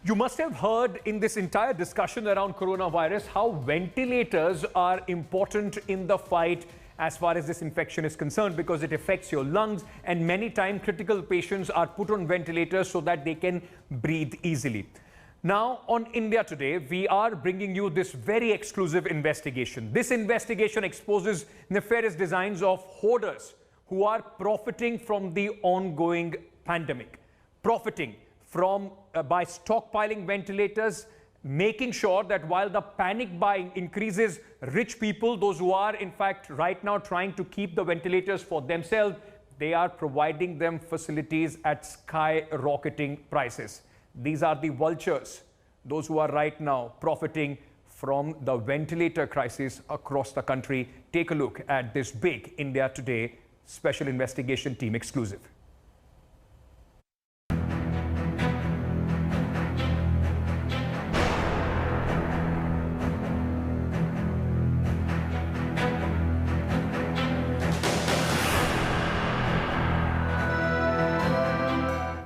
You must have heard in this entire discussion around coronavirus how ventilators are important in the fight as far as this infection is concerned, because it affects your lungs, and many times critical patients are put on ventilators so that they can breathe easily. Now, on India Today, we are bringing you this very exclusive investigation. This investigation exposes nefarious designs of hoarders who are profiting from the ongoing pandemic, profiting from by stockpiling ventilators, making sure that while the panic buying increases, rich people, those who are in fact right now trying to keep the ventilators for themselves, they are providing them facilities at skyrocketing prices. These are the vultures, those who are right now profiting from the ventilator crisis across the country. Take a look at this big India Today special investigation team exclusive.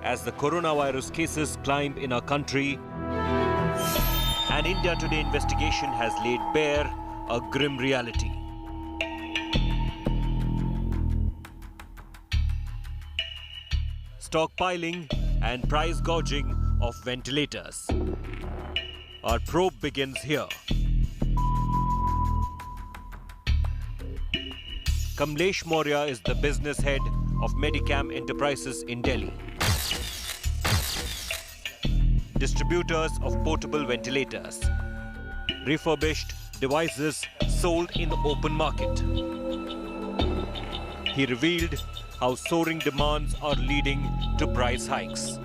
As the coronavirus cases climb in our country, an India Today investigation has laid bare a grim reality. Stockpiling and price gouging of ventilators. Our probe begins here. Kamlesh Maurya is the business head of Medicam Enterprises in Delhi. Distributors of portable ventilators, refurbished devices sold in the open market. He revealed how soaring demands are leading to price hikes.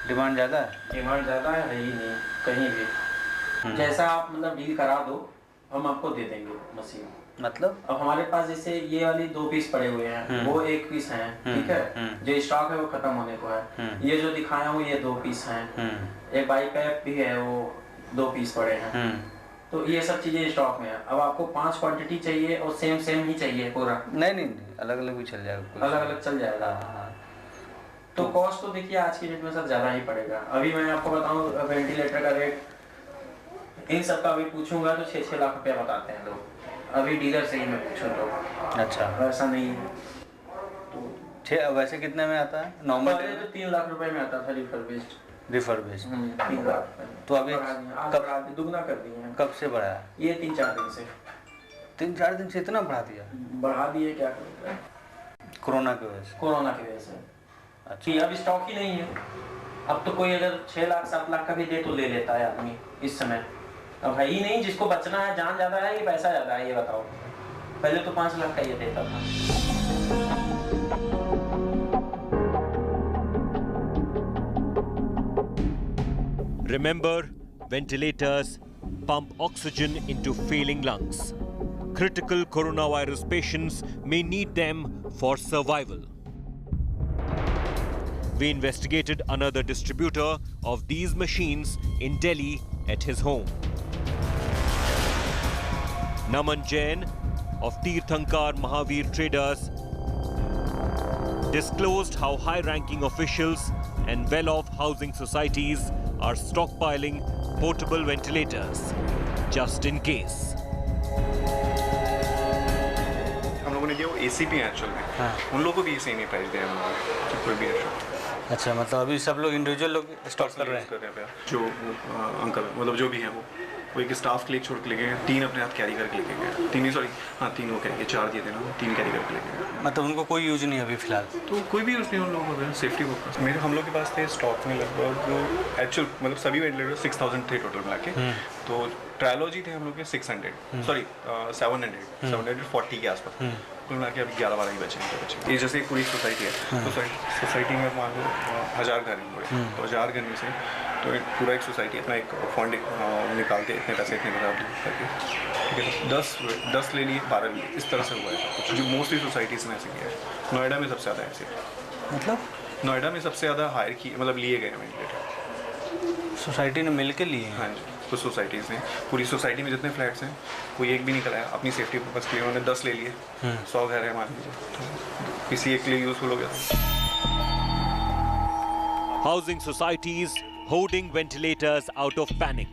Demand ज़्यादा है ही नहीं कहीं भी। जैसा आप मतलब deal करा दो, हम आपको दे देंगे मशीन। मतलब अब हमारे पास जैसे ये वाली 2 पीस पड़े हुए हैं, वो 1 पीस हैं, ठीक है। जो स्टॉक है वो खत्म होने को है। ये जो दिखाया हूँ ये 2 पीस हैं। एक बाई पैप भी है, वो 2 पीस पड़े हैं। तो ये सब चीजें स्टॉक में है। अब आपको 5 क्वांटिटी चाहिए और सेम ही चाहिए पूरा? नहीं, अलग अलग भी चल जाएगा। अलग अलग चल जाएगा। तो कॉस्ट तो देखिए आज की डेट में सर ज्यादा ही पड़ेगा। अभी मैं आपको बताऊँ वेंटिलेटर का रेट इन सब का अभी पूछूंगा तो 6-6 लाख रुपया बताते हैं लोग। अभी डीलर से ही मैं पूछूं तो। अच्छा, वैसा नहीं है तो वैसे कितने में आता है नॉर्मल? पहले तो 3 लाख रुपए में आता था रिफर्बिश्ड। 3 लाख। तो अभी कब दुगना कर दिए हैं? कब से बढ़ाया? ये 3-4 दिन से। 3-4 दिन से इतना बढ़ा दिया? बढ़ा दिए, क्या करें, कोरोना की वजह से। कोरोना की वजह से। अच्छा, अब स्टॉक ही नहीं है। अब तो कोई अगर 6 लाख 7 लाख का भी दे तो ले लेता है आदमी इस समय। अब है ही नहीं, जिसको बचना है, जान ज्यादा है कि पैसा ज्यादा है, ये बताओ। पहले तो 5 लाख का ये देता था। Remember, ventilators pump oxygen into failing lungs. Critical coronavirus patients may need them for survival. We investigated another distributor of these machines in Delhi at his home. Naman Jain of Tirthankar Mahavir Traders disclosed how high-ranking officials and well-off housing societies are stockpiling portable ventilators just in case. हम लोगों ने दिया वो ACP actual में। हाँ। उन लोगों को भी सेम ही प्राइस दिया हमने, कोई भी एक्चुअल। अच्छा, मतलब अभी सब लोग इंडिविजुअल लोग स्टॉक कर रहे हैं। जो अंकल मतलब जो भी है वो एक स्टाफ के लिए छोड़ के लेके गए, 3 अपने हाथ कैरी करके लेके गए। 3 वो कैरी, 4 दिए थे ना, 3 कैरी करके लेके गए। मतलब उनको कोई यूज नहीं अभी फिलहाल? तो कोई भी यूज नहीं उन लोगों को, सेफ्टी पर्पस। मेरे हम लोग के पास थे स्टॉक में लगभग जो एक्चुअल मतलब सभी वेंटिलेटर 6000 थे टोटल मिला के। तो ट्रायलॉजी थे हम लोग के 600 सॉरी 740 के आसपास। कुल मिला के अभी 11-12 ही बचे। ये जैसे एक पूरी सोसाइटी है, तो सोसाइटी में मान लो 1000 घर हैं पूरे, तो 1000 घर में से तो पूरा एक सोसाइटी अपना एक फंड निकालते, इतने पैसे करके, ठीक है, 10 ले लिए, 12 लिए, इस तरह से हुआ है। जो मोस्टली सोसाइटीज़ में ऐसे किया है। नोएडा में सबसे ज़्यादा है ऐसे। मतलब नोएडा में सबसे ज़्यादा हायर की मतलब लिए गए वेंटिलेटर सोसाइटी ने मिल के लिए? हाँ जी, कुछ सोसाइटीज़ ने, पूरी सोसाइटी में जितने फ्लैट्स हैं कोई एक भी नहीं कराया, अपनी सेफ्टी पर्पज़ के लिए उन्होंने 10 ले लिए। 100 घर है मान लीजिए, तो किसी एक के लिए यूज़फुल हो गया था। Housing societies hoarding ventilators out of panic.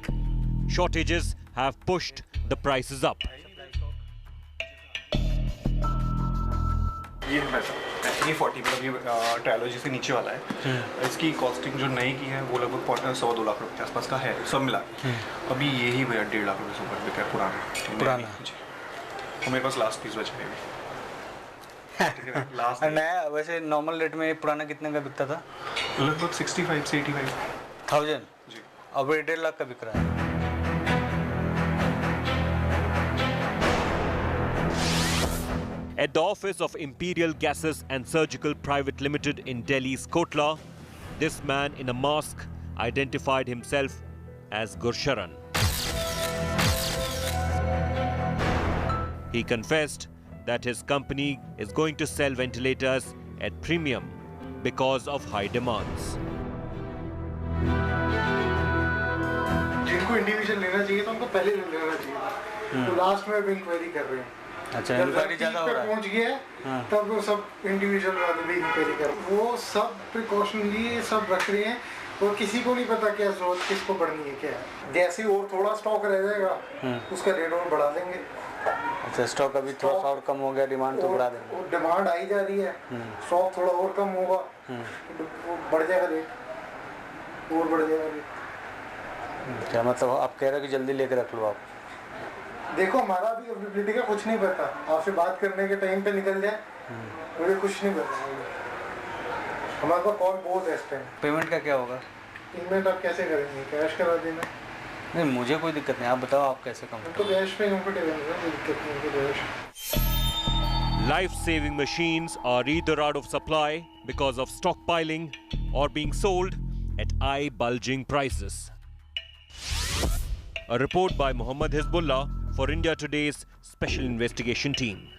Shortages have pushed the prices up. ये पैसा ये 40 मतलब ये ट्रायोलॉजी से नीचे वाला है। इसकी कॉस्टिंग जो नई की है वो लगभग 1.25-2 लाख रुपए के आसपास का है सब मिला के। अभी यही भैया 1.5 लाख रुपए से ऊपर बिका है पुराना जी। और मेरे पास लास्ट पीस बचा है लास्ट नया वैसे नॉर्मल रेट में पुराना कितने का बिकता था? लगभग 65 से 85,000 जी। अब 1.5 लाख का बिक रहा है। At the office of Imperial Gases and Surgical Private Limited in Delhi's Kotla, this man in a mask identified himself as Gursharan. He confessed that his company is going to sell ventilators at premium because of high demands. जिनको individual लेना चाहिए तो उनको पहले ले लेना चाहिए। तो लास्ट में भी इंक्वायरी कर रहे हैं। अच्छा, इंक्वायरी ज़्यादा हो रहा है। पहुंच गया है तब वो सब इंडिविजुअल वाले भी इंक्वायरी कर रहे हैं। वो सब प्रिकॉशन लिए सब रख रहे हैं और किसी को नहीं पता क्या जरूरत किसको पड़नी है क्या है। जैसे और थोड़ा स्टॉक रह जाएगा उसका रेट और बढ़ा देंगे। अच्छा, स्टॉक अभी थोड़ा सा और कम हो गया, डिमांड तो बढ़ा देंगे। डिमांड आई जा रही है, स्टॉक थोड़ा और कम होगा तो बढ़ जाएगा रेट और बढ़ जाएगा रेट। क्या मतलब आप कह रहे हो कि जल्दी लेकर रख लो आप? देखो हमारा अभी अवेलेबिलिटी का कुछ नहीं पता, आपसे बात करने के टाइम पे निकल जाए मुझे कुछ नहीं पता। हमारे पास कॉल बहुत है इस टाइम। पेमेंट का क्या होगा? पेमेंट आप कैसे करेंगे? कैश करा देना? नहीं मुझे कोई दिक्कत नहीं, आप बताओ आप कैसे कम? तो कैश पे कंफर्टेबल है, कोई दिक्कत नहीं है cash. Life-saving machines are either out of supply because of stockpiling or being sold at eye-bulging prices. A report by Muhammad Hizbullah for India Today's Special Investigation Team.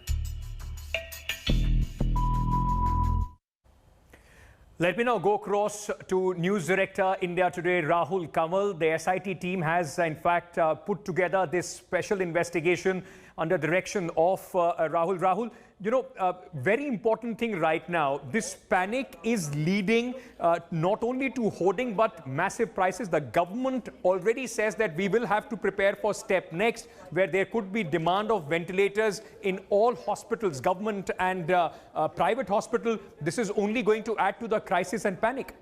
Let me now go across to News Director India Today, Rahul Kamal. The SIT team has in fact put together this special investigation under direction of Rahul. Rahul, you know, very important thing right now, this panic is leading not only to hoarding but massive prices. The government already says that we will have to prepare for step next, where there could be demand of ventilators in all hospitals, government and private hospital. This is only going to add to the crisis and panic.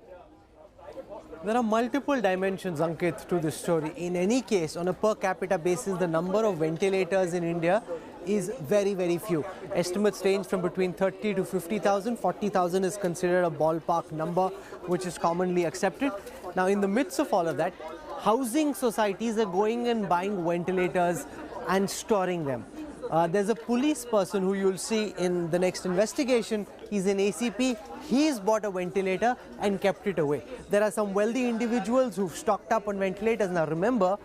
There are multiple dimensions, Ankit, to this story. In any case, on a per capita basis, the number of ventilators in India is very, very few. Estimates range from between 30 to 50,000. 40,000 is considered a ballpark number, which is commonly accepted. Now, in the midst of all of that, housing societies are going and buying ventilators and storing them. There's a police person who you'll see in the next investigation. He's an ACP. He's bought a ventilator and kept it away. There are some wealthy individuals who've stocked up on ventilators. Now remember,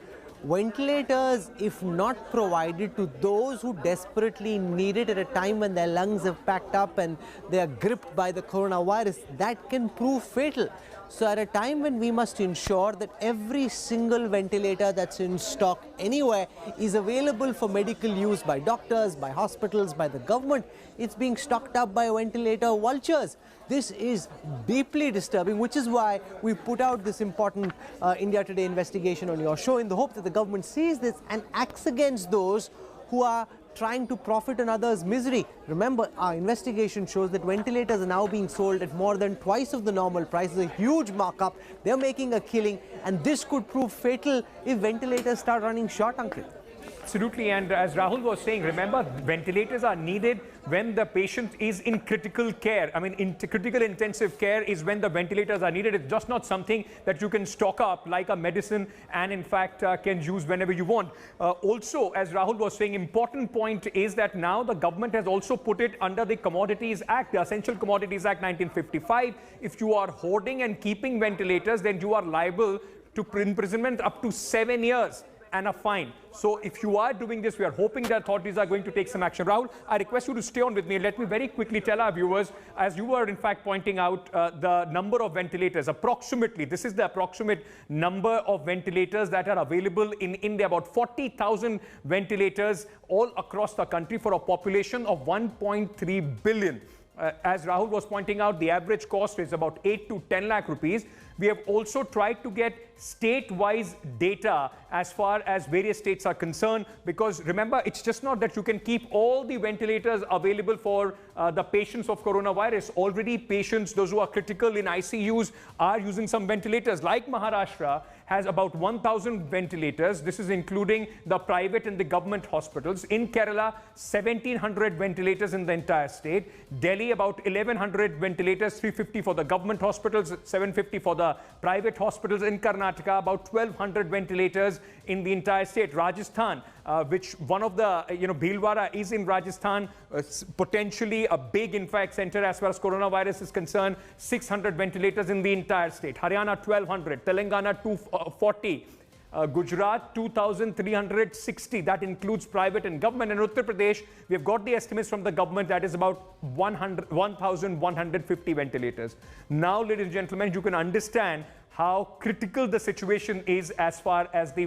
ventilators, if not provided to those who desperately need it at a time when their lungs have packed up and they are gripped by the coronavirus, that can prove fatal. So at a time when we must ensure that every single ventilator that's in stock anywhere is available for medical use by doctors, by hospitals, by the government, it's being stocked up by ventilator vultures. This is deeply disturbing, which is why we put out this important India Today investigation on your show in the hope that the government sees this and acts against those who are trying to profit on others' misery. Remember, our investigation shows that ventilators are now being sold at more than twice of the normal price. It's a huge markup. They're making a killing, and this could prove fatal if ventilators start running short, Ankit. Absolutely, and as Rahul was saying, remember, ventilators are needed when the patient is in critical care. I mean, in critical intensive care is when the ventilators are needed. It's just not something that you can stock up like a medicine and in fact can use whenever you want. Also, as Rahul was saying, important point is that now the government has also put it under the Commodities Act, the Essential Commodities Act 1955. If you are hoarding and keeping ventilators, then you are liable to imprisonment up to 7 years and a fine. So if you are doing this, we are hoping that authorities are going to take some action. Rahul, I request you to stay on with me. Let me very quickly tell our viewers, as you were in fact pointing out, the number of ventilators, approximately, this is the approximate number of ventilators that are available in India, about 40,000 ventilators all across the country for a population of 1.3 billion. As Rahul was pointing out, the average cost is about 8 to 10 lakh rupees. We have also tried to get state-wise data as far as various states are concerned, because remember, it's just not that you can keep all the ventilators available for the patients of coronavirus. Already patients, those who are critical in ICUs, are using some ventilators. Like Maharashtra has about 1,000 ventilators. This is including the private and the government hospitals. In Kerala, 1,700 ventilators in the entire state. Delhi, about 1,100 ventilators, 350 for the government hospitals, 750 for the private hospitals. In Karnataka, about 1,200 ventilators in the entire state. Rajasthan, which one of the, Bhilwara is in Rajasthan, potentially a big infect center as far as coronavirus is concerned, 600 ventilators in the entire state. Haryana, 1,200. Telangana, 240. Gujarat, 2,360. That includes private and government. And Uttar Pradesh, we have got the estimates from the government, that is about 1,150 ventilators. Now, ladies and gentlemen, you can understand how critical the situation is as far as the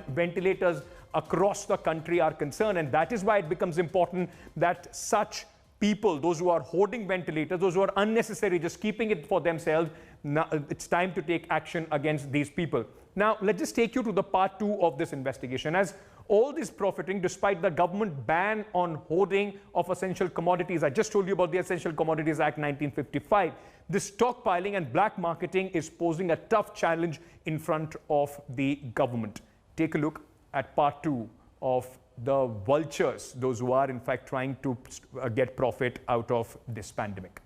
ventilators across the country are concerned. And that is why it becomes important that such people, those who are hoarding ventilators, those who are unnecessary, just keeping it for themselves, now it's time to take action against these people. Now, let's just take you to the part 2 of this investigation. As all this profiting, despite the government ban on hoarding of essential commodities, I just told you about the Essential Commodities Act 1955, this stockpiling and black marketing is posing a tough challenge in front of the government. Take a look at part 2 of the vultures, those who are in fact trying to get profit out of this pandemic.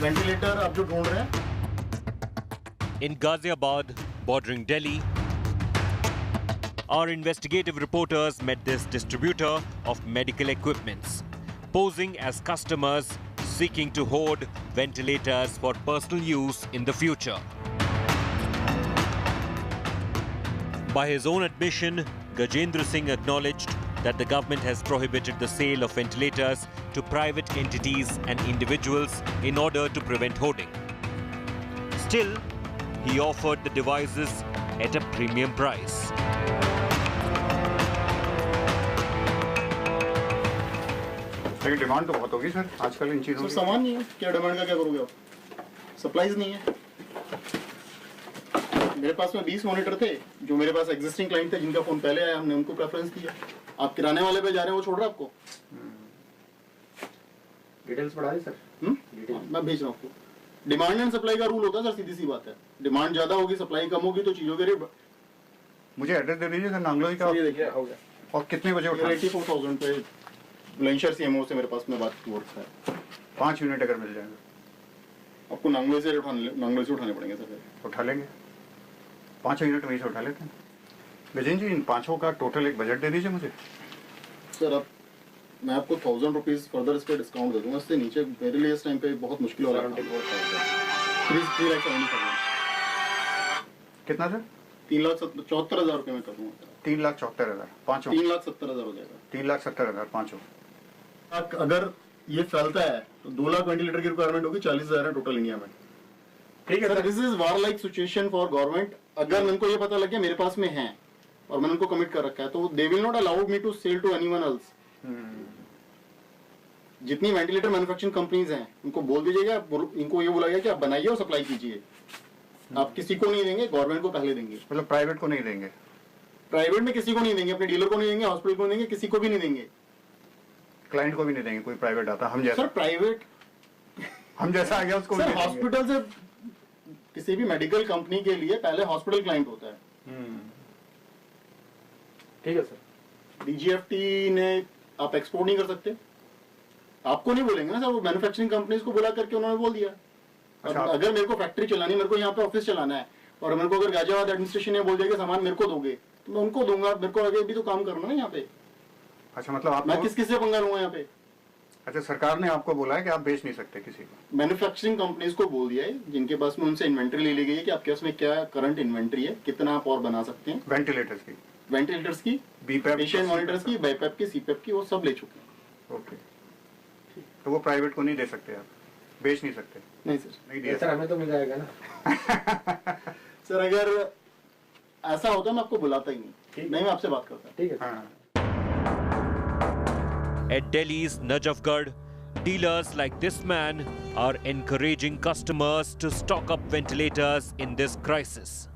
Ventilator आप जो ढूंढ रहे हैं In Ghaziabad, bordering Delhi, our investigative reporters met this distributor of medical equipments, posing as customers seeking to hoard ventilators for personal use in the future. By his own admission, Gajendra Singh acknowledged that the government has prohibited the sale of ventilators to private entities and individuals in order to prevent hoarding. Still, he offered the devices at a premium price. लेकिन demand तो बहुत होगी sir आजकल इन चीज़ों की। सामान नहीं है, क्या डिमांड का क्या करोगे आप? सप्लाईज नहीं है। मेरे पास में 20 मॉनिटर थे जो मेरे पास एग्जिस्टिंग क्लाइंट थे जिनका फोन पहले आया, हमने उनको प्रेफरेंस दिया। आप किराने वाले पे जा रहे हैं, वो छोड़ रहा है आपको। डिटेल्स बढ़ा दी सर। मैं भेज रहा हूँ आपको। डिमांड एंड सप्लाई का रूल होता है सर, सीधी सी बात है। डिमांड ज्यादा होगी, सप्लाई कम होगी तो चीजों के रेट। मुझे एड्रेस दे दीजिए सर, नांगलोई का। ये देखिए हो गया। और कितने बजे उठा? 84,000 पे बुलंदशहर सीएमओ से मेरे पास में बात हुआ है। 5 यूनिट अगर मिल जाएंगे आपको नांगलोई से उठाने पड़ेंगे सर। उठा लेंगे, 5 यूनिट वहीं से उठा लेते हैं। गजेंद्र जी, इन 5 का टोटल एक बजट दे दीजिए मुझे। सर अब मैं आपको 1,000 रुपीज फर्दर इस पे डिस्काउंट दे दूंगा, इससे नीचे मेरे लिए इस टाइम पे बहुत मुश्किल हो रहा है। 3,74,000 कितना सर? 3,74,000 रुपये में कर दूंगा। 3,74,000 पाँचों। 3,70,000 हो जाएगा। 3,70,000 पाँचों। अगर ये फैलता है तो 2 लाख वेंटिलेटर की रिक्वायरमेंट होगी, 40,000 है टोटल इंडिया में। ठीक है sir, this is war like situation for government. अगर उनको ये पता लग गया मेरे पास में है और मैंने उनको कमिट कर रखा है तो they will not allow me to sell to anyone else. जितनी वेंटिलेटर मैन्युफैक्चरिंग कंपनीज हैं उनको बोल दीजिएगा, इनको ये बोला गया कि आप बनाइए और सप्लाई कीजिए। आप किसी को नहीं देंगे, गवर्नमेंट को पहले देंगे। मतलब प्राइवेट को नहीं देंगे? प्राइवेट में किसी को नहीं देंगे, अपने डीलर को नहीं देंगे, हॉस्पिटल को नहीं देंगे, किसी को भी नहीं देंगे। क्लाइंट को भी नहीं देंगे, कोई प्राइवेट आता हम जैसा। सर प्राइवेट हम जैसा आ गया उसको सर, हॉस्पिटल से किसी भी मेडिकल कंपनी के लिए पहले हॉस्पिटल क्लाइंट होता है। ठीक है सर। डीजीएफटी ने आप एक्सपोर्ट नहीं कर सकते, आपको नहीं बोलेंगे ना सर, वो मैन्युफैक्चरिंग कंपनीज को बुला करके उन्होंने बोल दिया। अच्छा, अगर मेरे को फैक्ट्री चलानी, मेरे को यहाँ पे ऑफिस चलाना है और मेरे को अगर गाजियाबाद एडमिनिस्ट्रेशन ने बोल दिया कि सामान मेरे को दोगे तो मैं उनको दूंगा, मेरे को आगे भी तो काम करना है यहाँ पे। अच्छा, मतलब आप मैं किस से पंगा लूंगा यहाँ पे? अच्छा, सरकार ने आपको बोला है कि आप बेच नहीं सकते किसी को? मैन्युफैक्चरिंग कंपनीज को बोल दिया है जिनके पास में उनसे इन्वेंट्री ले ली गई है कि आपके उसमें क्या करंट इन्वेंट्री है, कितना आप और बना सकते हैं। वेंटिलेटर्स की, पेशेंट मॉनिटर्स की, बाईपैप की, सीपैप की, वो सब ले चुके हैं। ओके, तो वो प्राइवेट को नहीं दे सकते आप? बेच नहीं सकते? नहीं सर, नहीं दिया सर हमें तो मिल जाएगा ना। सर अगर ऐसा होता मैं आपको बुलाता ही नहीं, मैं आपसे बात करता। ठीक है। हाँ। At Delhi's Najafgarh, dealers like this man are encouraging customers to stock up ventilators in this crisis,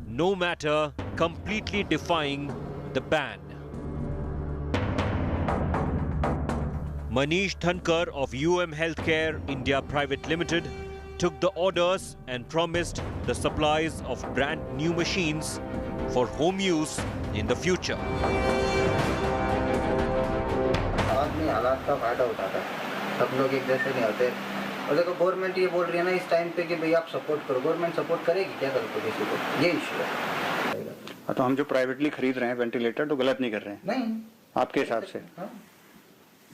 no matter completely defying the ban. Manish Thankar of Healthcare India Private Limited took the orders and promised the supplies of brand new machines for home use in the future. आदमी हालात का फायदा उठाता है, सब लोग एक जैसे नहीं होते। और देखो गवर्नमेंट ये बोल रही है ना इस टाइम पे कि भाई आप सपोर्ट करो, गवर्नमेंट सपोर्ट करेगी क्या करो किसी को, ये इशू है। तो हम जो प्राइवेटली खरीद रहे हैं वेंटिलेटर तो गलत नहीं कर रहे हैं? नहीं, आपके हिसाब से? हाँ,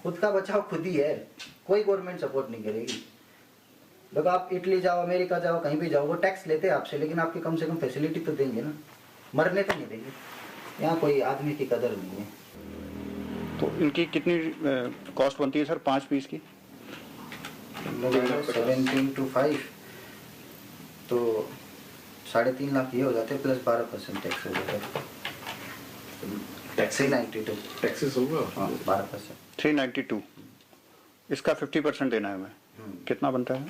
खुद का बचाव खुद ही है, कोई गवर्नमेंट सपोर्ट नहीं करेगी। देखो आप इटली जाओ, अमेरिका जाओ, कहीं भी जाओ, वो टैक्स लेते हैं आपसे, लेकिन आपकी कम से कम फैसिलिटी तो देंगे ना, मरने तो नहीं देंगे। यहाँ कोई आदमी की कदर नहीं है। तो इनकी कितनी कॉस्ट बनती है सर 5 पीस की? 17 to 5 तो 3.5 लाख ये हो जाते हैं, प्लस 12% टैक्स हो जाता है। टैक्स 392 टैक्सेस होगा। हाँ 12%। 392 इसका 50% देना है हमें, कितना बनता है?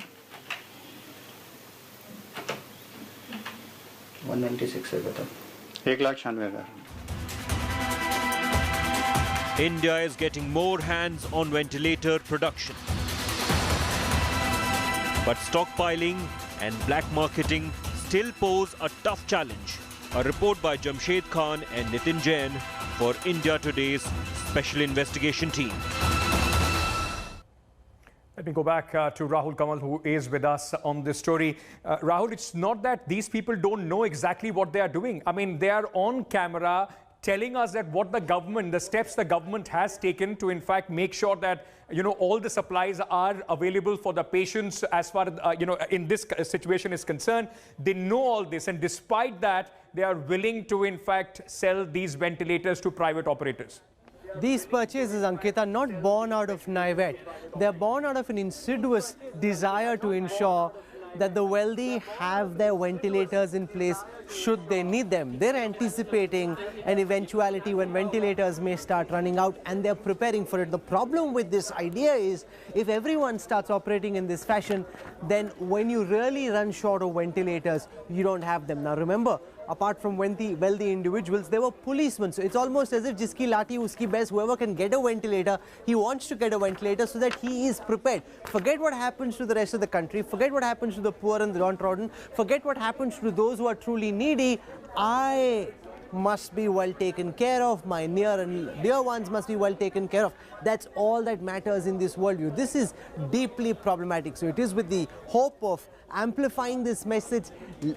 196 है बता। 1,96,000। India is getting more hands on ventilator production. But stockpiling and black marketing still pose a tough challenge. A report by Jamshed Khan and Nitin Jain for India Today's Special Investigation Team. Let me go back to Rahul Kamal, who is with us on this story. Rahul, it's not that these people don't know exactly what they are doing. I mean, they are on camera telling us that what the government, the steps the government has taken to in fact make sure that, you know, all the supplies are available for the patients as far as, you know, in this situation is concerned. They know all this, and despite that, they are willing to in fact sell these ventilators to private operators. These purchases, Ankit, are not born out of naivete. They are born out of an insidious desire to ensure that the wealthy have their ventilators in place should they need them. They're anticipating an eventuality when ventilators may start running out, and they're preparing for it. The problem with this idea is if everyone starts operating in this fashion, then when you really run short of ventilators, you don't have them. Now remember, apart from wealthy individuals, there were policemen. So it's almost as if jiski lati uski best, whoever can get a ventilator, he wants to get a ventilator so that he is prepared. Forget what happens to the rest of the country, forget what happens to the poor and the downtrodden, forget what happens to those who are truly needy. I must be well taken care of, my near and dear ones must be well taken care of. That's all that matters in this worldview. This is deeply problematic. So it is with the hope of amplifying this message,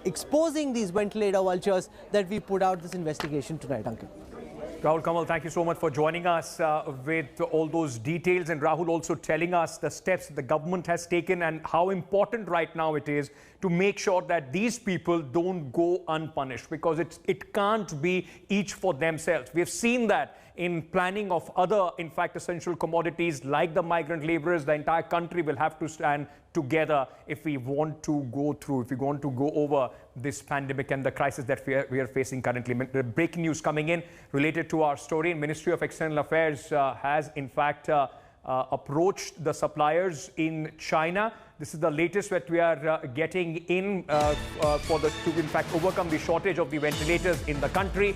exposing these ventilator vultures, that we put out this investigation tonight, Ankit. Rahul Kamal, thank you so much for joining us with all those details, and Rahul also telling us the steps the government has taken and how important right now it is to make sure that these people don't go unpunished, because it can't be each for themselves. We have seen that in planning of other, in fact, essential commodities like the migrant laborers. The entire country will have to stand together if we want to go through, if we want to go over this pandemic and the crisis that we are facing currently. Breaking news coming in related to our story. Ministry of External Affairs has in fact approached the suppliers in China. This is the latest that we are getting in to in fact overcome the shortage of the ventilators in the country.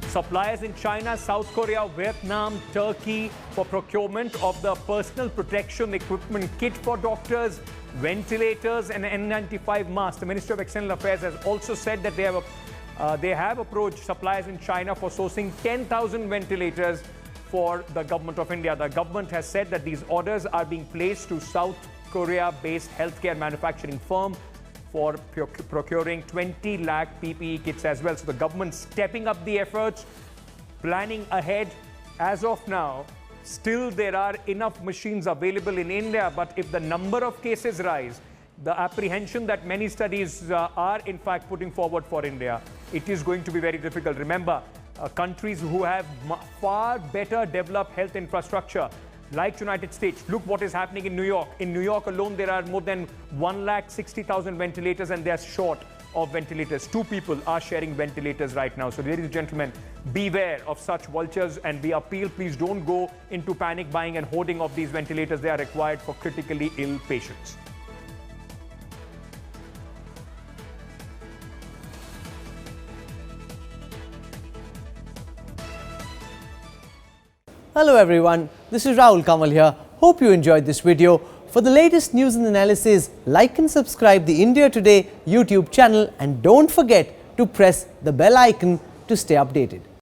Suppliers in China, South Korea, Vietnam, Turkey for procurement of the personal protection equipment kit for doctors, ventilators and N95 masks. The Ministry of External Affairs has also said that they have approached suppliers in China for sourcing 10,000 ventilators for the government of India. The government has said that these orders are being placed to South Korea-based healthcare manufacturing firm for procuring 20 lakh PPE kits as well. So the government stepping up the efforts, planning ahead. As of now, still there are enough machines available in India, but if the number of cases rise, the apprehension that many studies are in fact putting forward for India, it is going to be very difficult. Remember, countries who have far better developed health infrastructure, like United States. Look what is happening in New York. In New York alone, there are more than 160,000 ventilators and they are short of ventilators. 2 people are sharing ventilators right now. So ladies and gentlemen, beware of such vultures, and we appeal, please don't go into panic buying and hoarding of these ventilators. They are required for critically ill patients. Hello everyone, this is Rahul Kamal here. Hope you enjoyed this video. For the latest news and analysis, like and subscribe the India Today YouTube channel, and don't forget to press the bell icon to stay updated.